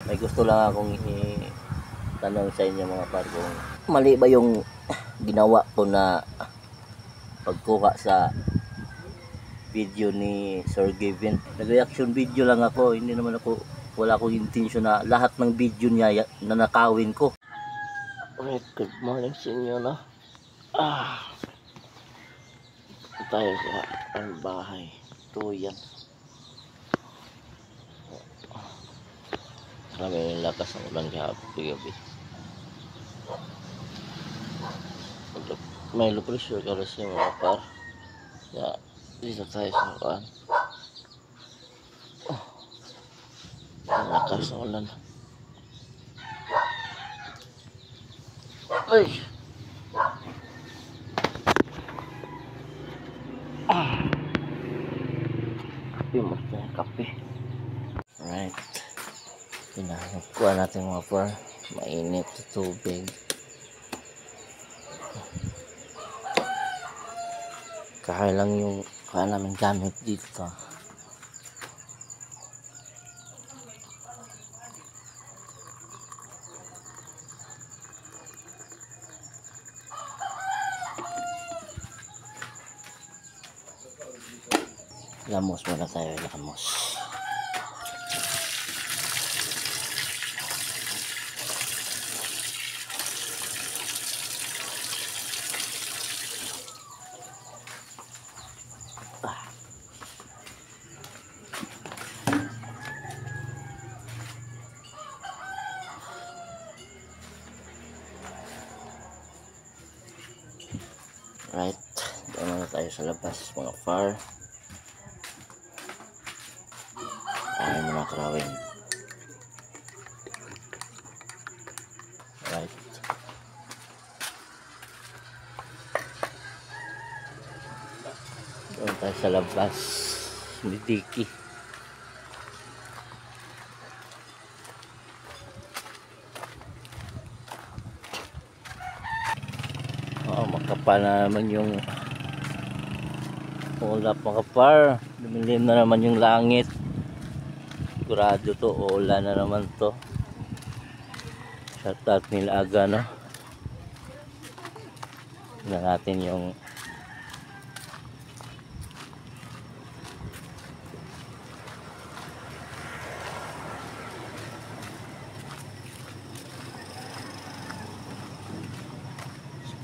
May gusto lang akong itanong sa inyo mga par, kung mali ba yung ginawa ko na pagkuha sa video ni Sir Gavin. Nag-reaction video lang ako, hindi naman ako, wala akong intention na lahat ng video niya na nakawin ko. Alright, good morning sa inyo na. Tayo sa ang bahay. Ito yan. Marami yung lakas ng ulan kahapon gabi. May low pressure kasi mga par. Kaya dito tayo sa kaan. Ang lakas ng ulan. Ay! Kape mo tayo, kape. Alright. Pinakuha natin mga par. Mainit sa tubig. Kaya lang yung kaya namin gamit dito. Lamos muna tayo, lamos. Right, doon na tayo sa labas mga far. Ayaw mo na krawin. Right. Doon tayo sa labas. Hindi tiki. Makapal na naman yung ulap mga par. Dumilim na naman yung langit. Sigurado to, ulan na naman to. Shoutout nila aga, no? Tignan natin yung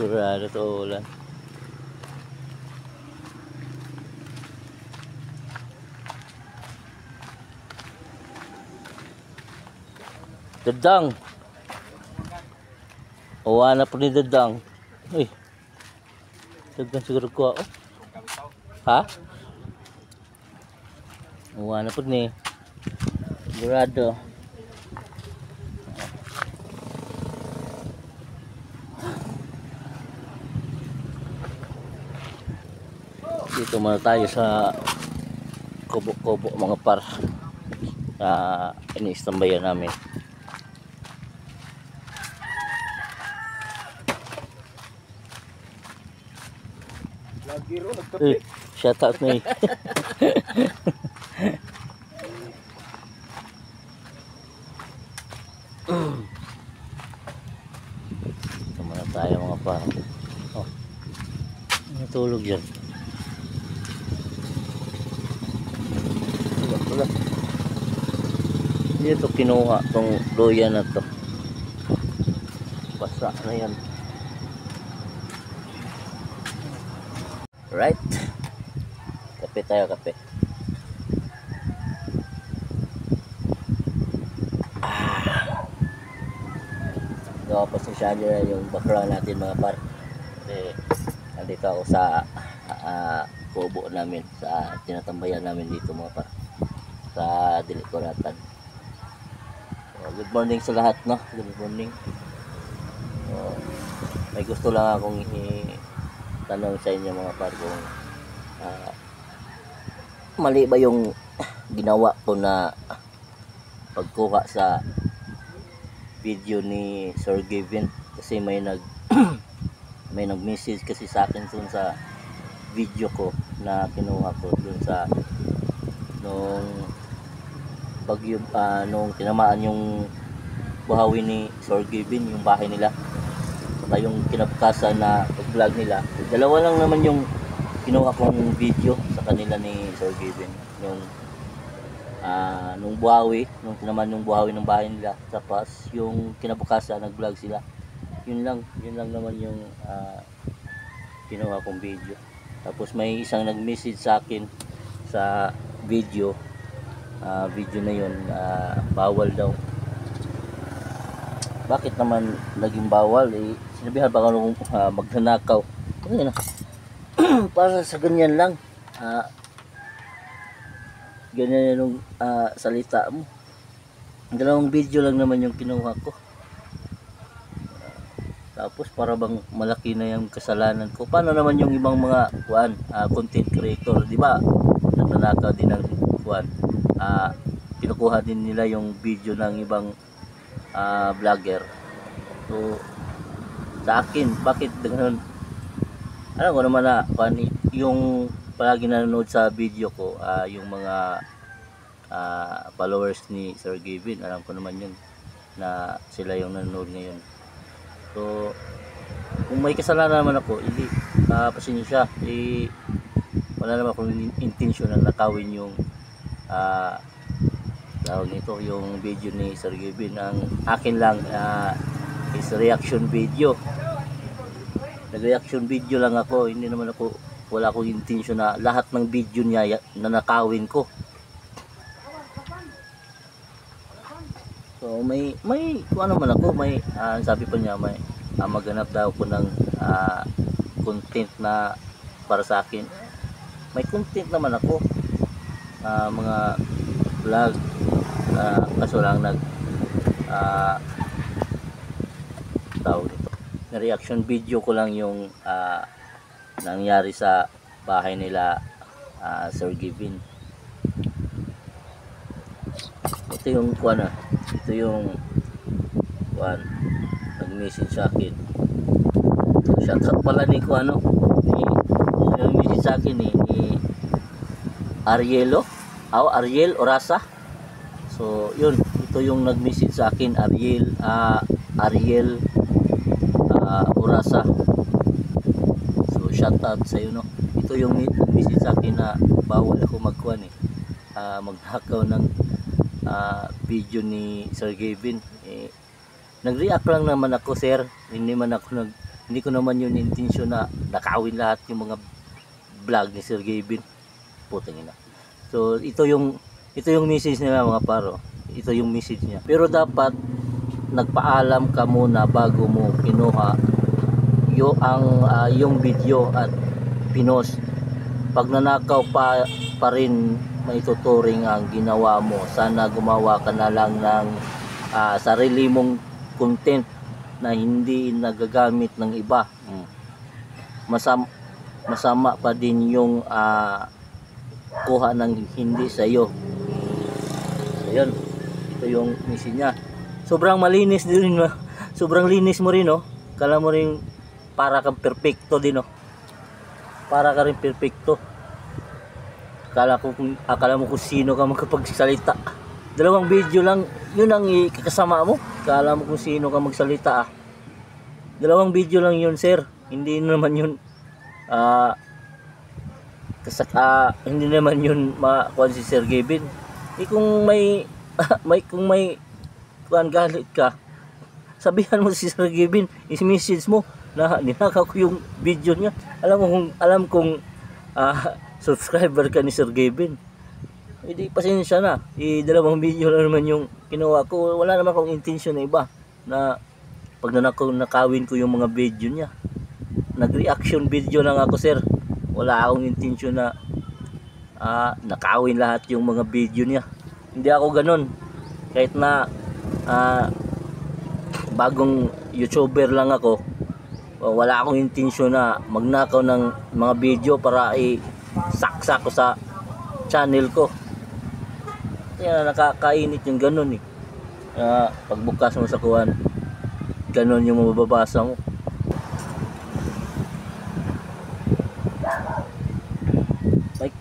sigurado to ulan. Dadang. Uwa na po ni Dadang. Uy. Dadang siguro ko ako. Ha? Uwa na po ni. Sigurado. Dito muna tayo sa kubo-kubo mga par. Ini-istambayan namin. Shout out me. Ito muna tayo mga par. Oh, natulog yan. Wala. Hindi ito kinuha itong loya na to. Basa na yan. Right. Kape tayo, kape. So, pasensya nyo na yung background natin mga par. Kasi nandito ako sa kubo namin, sa tinatambayan namin dito mga par, sa Dilicoratan. So, good morning sa lahat, no? Good morning. So, may gusto lang akong tanong sa inyo mga par, kung mali ba yung ginawa ko na pagkuha sa video ni Sir Gavin. Kasi may nag-message kasi sa akin dun sa video ko na kinuha ko dun sa nung bagyo, nung tinamaan yung buhawi ni Sir Gavin, yung bahay nila. Saka yung kinabukasan na vlog nila. Dalawa lang naman yung kinuha kong video sa kanila ni Sir Gavin. Nung buhawi, nung tinamaan yung buhawi ng bahay nila. Tapos yung kinabukasan nag-vlog sila. Yun lang naman yung kinuha kong video. Tapos may isang nag-message sa akin sa video na yun, bawal daw. Bakit naman naging bawal? Sinabihan pa kung magnanakaw. Para sa ganyan lang, ganyan yung salita mo. Dalawang video lang naman yung kinuha ko. Tapos para bang malaki na yung kasalanan ko. Paano naman yung ibang mga content creator, di ba? Nagnanakaw din ng kinukuha din nila yung video ng ibang vlogger. So sa akin, bakit ganun? Alam ko naman na yung palagi nanonood sa video ko, yung mga followers ni Sir Gavin, alam ko naman yun na sila yung nanonood ngayon. So kung may kasalanan naman ako, hindi pasensya, wala naman akong intensyon na nakawin yung tawag nito, yung video ni Sir Gavin. Ang akin lang is reaction video. Nag-reaction video lang ako, hindi naman ako, wala akong intensyon na lahat ng video niya na nakawin ko. So may kung ano man ako, may sabi pa niya, may maghanap daw ko ng content na para sa akin. May content naman ako, mga vlog, kaso lang tawag nito, na reaction video ko lang yung nangyari sa bahay nila Sir Gavin. Ito yung ito yung nag-message sa akin. Shoutout pala ni nag-message sa akin ni Ariel Orasa. So yun, ito yung nag-message sa akin, Ariel Orasa. So shoutout sa iyo, no. Ito yung nag-message sa akin na bawal ako magnakaw ng video ni Sir Gavin. Nag-react lang naman ako, sir. Hindi ko naman yun intensyon na nakawin lahat yung mga vlog ni Sir Gavin. Putang ina. So ito yung message niya, mga paro. Ito yung message niya. Pero dapat nagpaalam ka muna bago mo kinuha yung video at pinost. Pag nanakaw pa rin, maituturing ang ginawa mo. Sana gumawa ka na lang ng sarili mong content na hindi nagagamit ng iba. Masama pa din yung kuha ng hindi sa iyo. Ayun, ito yung message niya. Sobrang malinis din, sobrang linis mo rin, no. Kala mo rin para kang perfecto din, no. Para ka rin perfecto. Akala mo kung sino ka magkapagsalita. Dalawang video lang, yun ang ikakasama mo. Akala mo kung sino ka magsalita. Dalawang video lang yun, sir. Hindi naman yun hindi naman yun makuha si Sir Gavin. Kung may galit ka, sabihan mo si Sir Gavin, is-message mo na ninakaw ko yung video niya. Alam kong subscriber ka ni Sir Gavin. Hindi, pasensya na. Dalawang video lang naman yung kinuha ko. Wala naman akong intention na iba na pag nakawin ko yung mga video niya. Nag-reaction video lang ako, sir. Wala akong intention na nakawin lahat yung mga video niya. Hindi ako ganun. Kahit na bagong YouTuber lang ako, wala akong intensyon na magnakaw ng mga video para isaksak ko sa channel ko. Kaya nakakainit yung ganun eh. Pagbukas mo sa kuwan, ganun yung mababasa mo.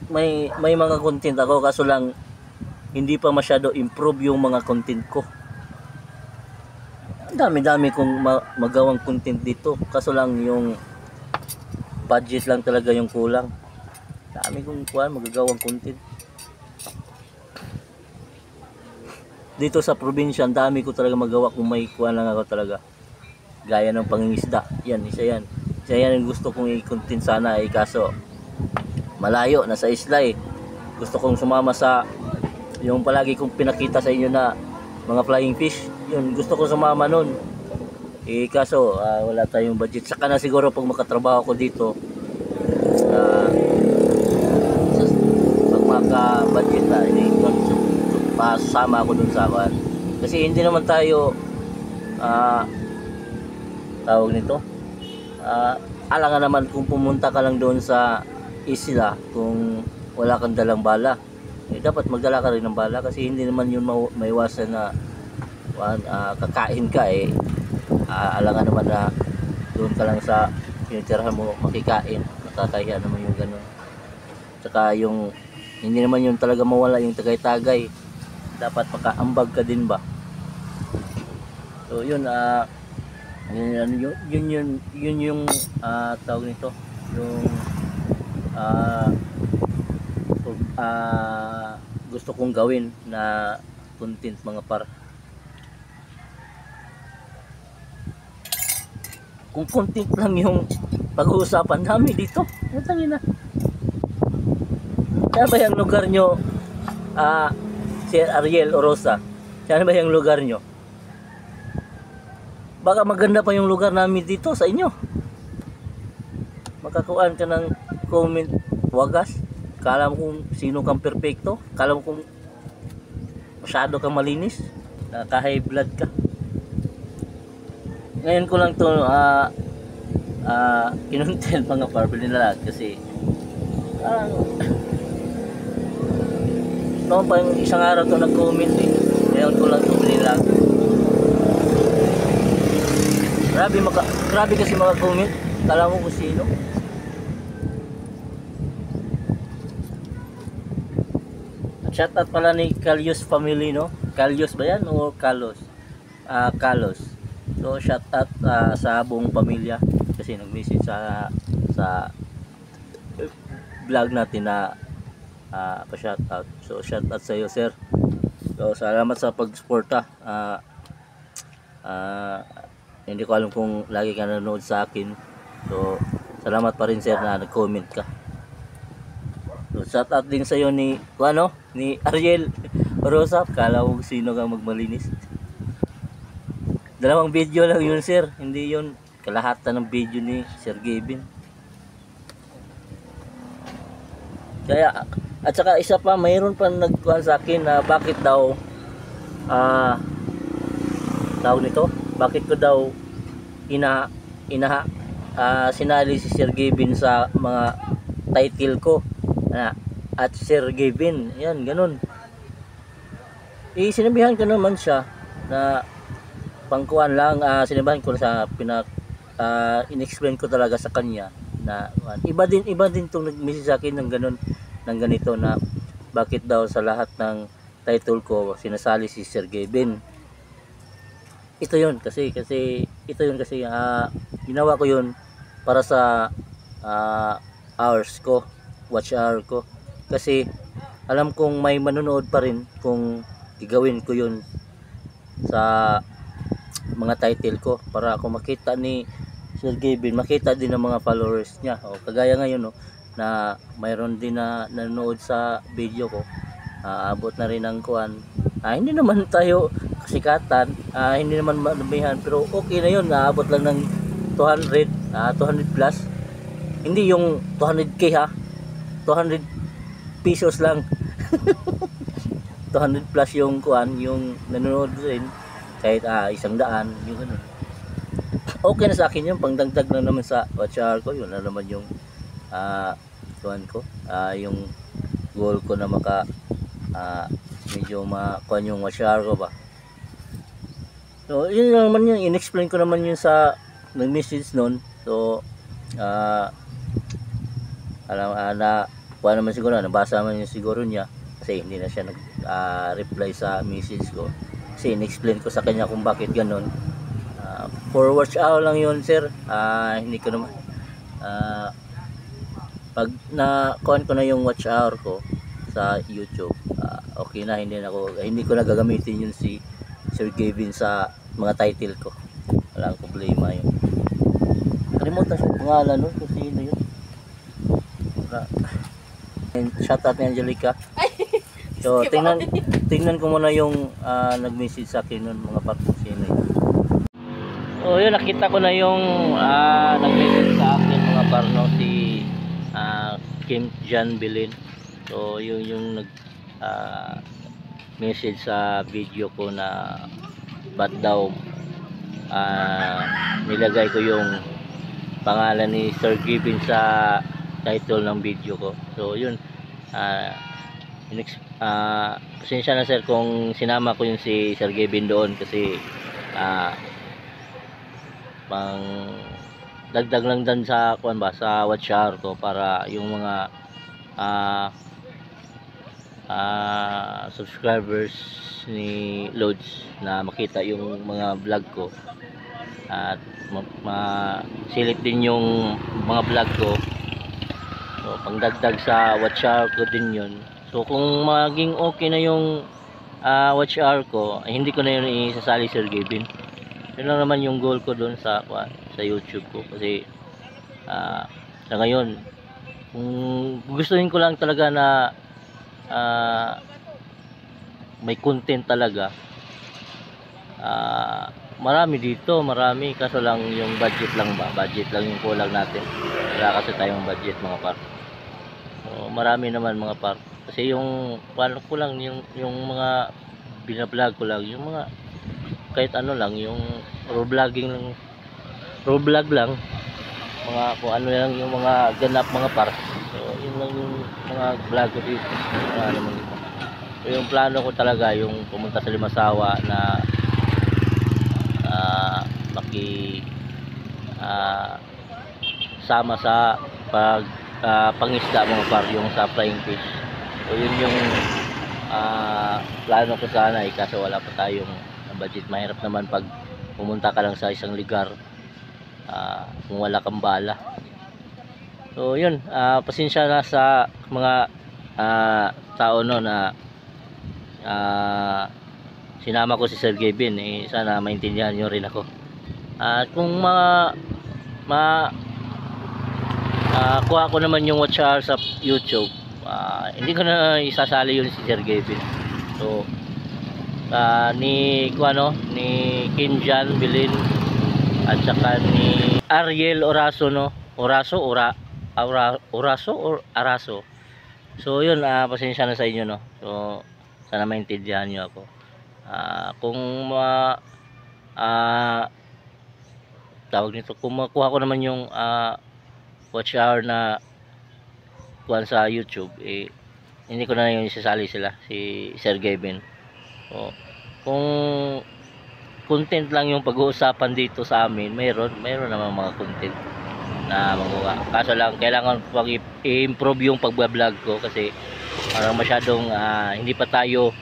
May mga content ako, kaso lang hindi pa masyado improve yung mga content ko. Ang dami-dami kong magawang content dito, kaso lang yung budget lang talaga yung kulang. Dami kong magagawang content dito sa probinsya. Ang dami ko talaga magawa kung may lang ako talaga, gaya ng pangingisda. Isa yan yung gusto kong i-content sana kaso malayo, nasa isla gusto kong sumama sa yung palagi kong pinakita sa inyo na mga flying fish. Yun, gusto kong sumama nun kaso wala tayong budget. Saka na siguro pag makatrabaho ko dito, pag maka-budget na pasama ako dun sa akin. Kasi hindi naman tayo tawag nito, alangan naman kung pumunta ka lang doon sa isla kung wala kang dalang bala. Dapat magdala ka rin ng bala, kasi hindi naman yun maiwasan na kakain ka alangan naman na doon ka lang sa pinitirahan mo makikain. Nakakahiya naman yung gano'n. Tsaka yung hindi naman yun talaga mawala yung tagay-tagay, dapat makaambag ka din ba. So yun, yun yung tawag nito, yung gusto kong gawin na content mga par. Kung content lang yung pag-uusapan namin dito, tangina. Saan ba yung lugar nyo, si Ariel Orosa? Saan ba yung lugar nyo? Baka maganda pa yung lugar namin dito sa inyo. Makakuhaan ka ng comment wagas. Kala mo kung sino kang perfecto. Kala mo kung masyado kang malinis. Naka-high blood ka. Ngayon ko lang to kinontent mga parbili na lang, kasi noon pa yung isang araw to nag-comment ngayon ko lang to binilag. Grabe kasi mga comment. Kala mo kung sino. Shout out pala ni Kalyos family, no? Kalyos ba yan o Kalos? Kalos. So shout out sa buong pamilya, kasi nag-message sa vlog natin na pa-shout out. So shout out sa iyo, sir. So salamat sa pag-suporta. Hindi ko alam kung lagi ka nanonood sa akin. So salamat pa rin, sir, na nag-comment ka. So shout out din sa iyo ni Ariel Rosa. Kala mo sino kang magmalinis. Dalawang video lang yun, sir. Hindi yun kalahatan ng video ni Sir Gavin. Kaya, at saka isa pa, mayroon pa nagkuhan sa akin na bakit daw tawag nito, bakit ko daw sinali si Sir Gavin sa mga title ko at Sir Gavin, yan, ganun. Sinabihan ko naman siya na pangkuhan lang, sinabihan ko sa in-explain ko talaga sa kanya na iba din itong nag-message sa akin ng ganito na bakit daw sa lahat ng title ko sinasali si Sir Gavin. Ito yun kasi ginawa ko yun para sa hours ko, watch hour ko, kasi alam kong may manonood pa rin kung gagawin ko yun sa mga title ko, para ako makita ni Sir Gavin, makita din ng mga followers niya. O kagaya ngayon, na mayroon din na nanonood sa video ko, abot na rin ang kuan. Hindi naman tayo kasikatan, hindi naman madamihan, pero okay na yun. Naabot lang ng 200 plus, hindi yung 200k 200 pesos lang. 200 plus yung kuan, yung nanonood rin, kahit 100, yung ganun. Okay na sa akin yun, pangdagdag na naman sa watch hour ko. Yun na naman yung kuan ko, yung goal ko na medyo makuan yung watch hour ko ba. So yun naman yun, in-explain ko naman yun sa nag-message nun. So alam na kuan naman siguro, nabasa naman yun siguro niya, kasi hindi na siya reply sa message ko. Kasi in-explain ko sa kanya kung bakit ganun. For watch hour lang yun, sir. Hindi ko naman pag na-kuhan ko na yung watch hour ko sa YouTube, okay na, hindi ko na gagamitin yun si Sir Gavin sa mga title ko. Walang problema yun. Kalimutan siya pangalan nun kung sino yun. Shout out ni Angelica. So tingnan ko muna yung nag-message sa akin nun, mga par, kung sino yun. So yun, nakita ko na yung nag-message sa akin, mga par, no, si Kim Jan Bilin. So yun yung nag message sa video ko na ba't daw nilagay ko yung pangalan ni Sir Gavin sa title ng video ko. So yun, pasensya na sir kung sinama ko yung si Sir Gavin doon, kasi pang dagdag lang dan sa kuan ba, sa watch hour ko, para yung mga subscribers ni Lods na makita yung mga vlog ko at masilip din yung mga vlog ko. So pangdagdag sa watch hour ko din yun. So kung maging okay na yung watch hour ko, hindi ko na yun isasali Sir Gavin. Yun lang naman yung goal ko doon sa YouTube ko, kasi sa ngayon kung gustuhin ko lang talaga na may content talaga, marami dito, kaso lang yung budget lang yung kulang natin. Wala kasi tayong budget, mga par. So marami naman, mga par, kasi yung paano ko lang yung mga binablog ko lang, yung mga kahit ano lang, yung raw vlog lang, mga kung ano lang yung mga ganap, mga par. So yun lang yung mga vlog ko dito. So yung plano ko talaga yung pumunta sa Limasawa na sama sa pangisda, mga par, yung sa flying fish. So yun yung plano ko sana, kaso wala pa tayong budget. Mahirap naman pag pumunta ka lang sa isang lugar kung wala kang bala. So yun, pasensya na sa mga tao no na sinama ko si Sir Gavin. Sana maintindihan nyo rin ako. At kung kuha ko naman yung watch hour sa YouTube, hindi ko na isasali yun si Sir Gavin. So ni Kim Jan Bilin at saka ni Ariel Oraso, Araso. So yun, pasensya na sa inyo, no. So sana maintindihan nyo ako. Kung tawag nito, kung makuha ko naman yung watch hour na kuhan sa YouTube, hindi ko na yung isasali sila si Sir Gavin. So kung content lang yung pag-uusapan dito sa amin, mayroon naman mga content na makuha. Kaso lang kailangan pag i-improve yung pagbablog ko, kasi parang masyadong hindi pa tayo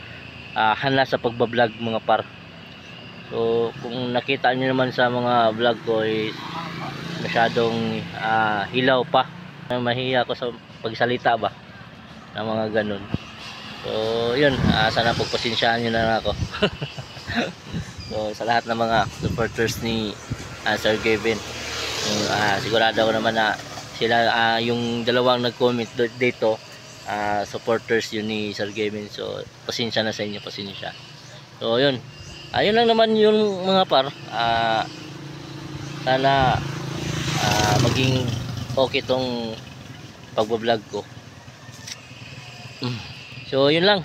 handa sa pagbablog, mga par. So kung nakita nyo naman sa mga vlog ko, is masyadong hilaw pa, mahiya ako sa pagsalita ba ng mga ganun. So yun, sana pagpasensyaan nyo na ako. So sa lahat ng mga supporters ni Sir Gavin, sigurado ako naman na sila, yung dalawang nag-comment dito, supporters yun ni Sir Gavin. So pasensya na sa inyo, pasensya. So yun, ayun lang naman yung mga par. Sana maging okay tong pagbablog ko. So yun lang.